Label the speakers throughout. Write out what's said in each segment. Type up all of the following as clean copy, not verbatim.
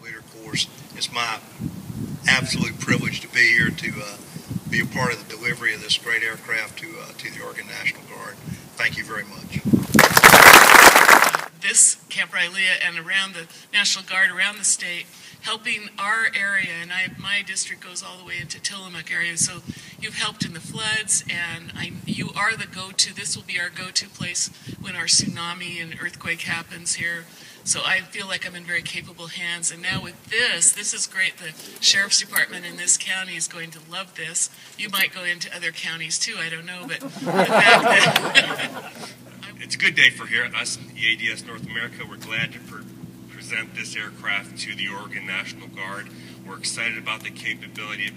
Speaker 1: Leader course. It's my absolute privilege to be here to be a part of the delivery of this great aircraft to the Oregon National Guard. Thank you very much.
Speaker 2: This Camp Rilea and around the National Guard, around the state, helping our area, and my district goes all the way into Tillamook area, so you've helped in the floods, and you are the go-to. This will be our go-to place when our tsunami and earthquake happens here. So I feel like I'm in very capable hands. And now with this is great. The Sheriff's Department in this county is going to love this. You might go into other counties too, I don't know, but the fact that...
Speaker 3: It's a good day for here, us, EADS North America. We're glad to present this aircraft to the Oregon National Guard. We're excited about the capability it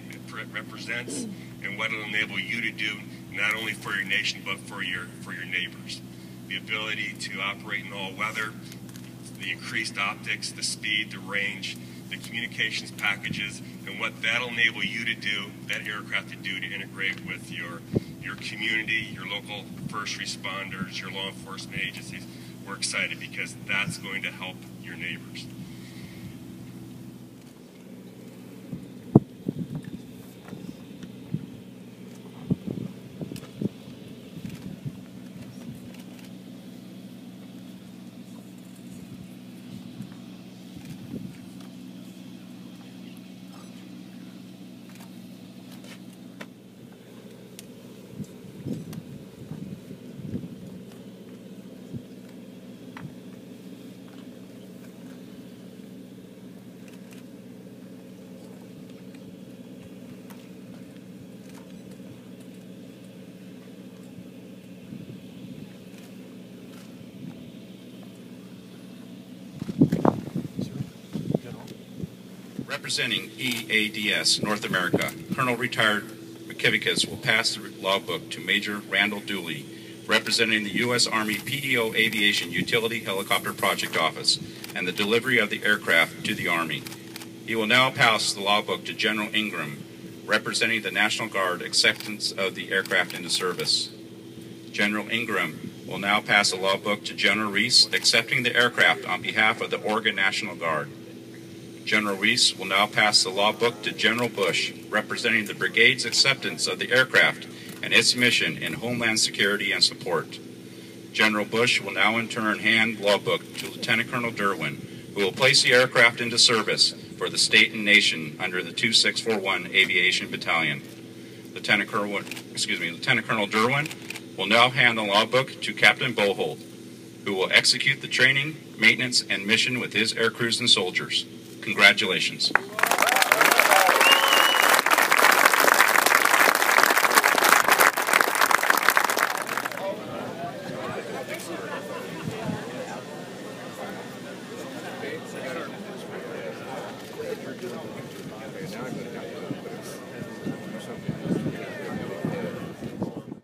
Speaker 3: represents and what it'll enable you to do, not only for your nation, but for your neighbors. The ability to operate in all weather, the increased optics, the speed, the range, the communications packages, and what that'll enable you to do, that aircraft to do, to integrate with your community, your local first responders, your law enforcement agencies. We're excited because that's going to help your neighbors.
Speaker 4: Representing EADS North America, Colonel Retired Mickevicius will pass the logbook to Major Randall Dooley, representing the U.S. Army PDO Aviation Utility Helicopter Project Office and the delivery of the aircraft to the Army. He will now pass the logbook to General Ingram, representing the National Guard acceptance of the aircraft into service. General Ingram will now pass the logbook to General Rees, accepting the aircraft on behalf of the Oregon National Guard. General Rees will now pass the logbook to General Bush, representing the brigade's acceptance of the aircraft and its mission in Homeland Security and support. General Bush will now in turn hand the logbook to Lieutenant Colonel Derwin, who will place the aircraft into service for the state and nation under the 2641 Aviation Battalion. Lieutenant Colonel Derwin will now hand the logbook to Captain Boholt, who will execute the training, maintenance, and mission with his air crews and soldiers. Congratulations.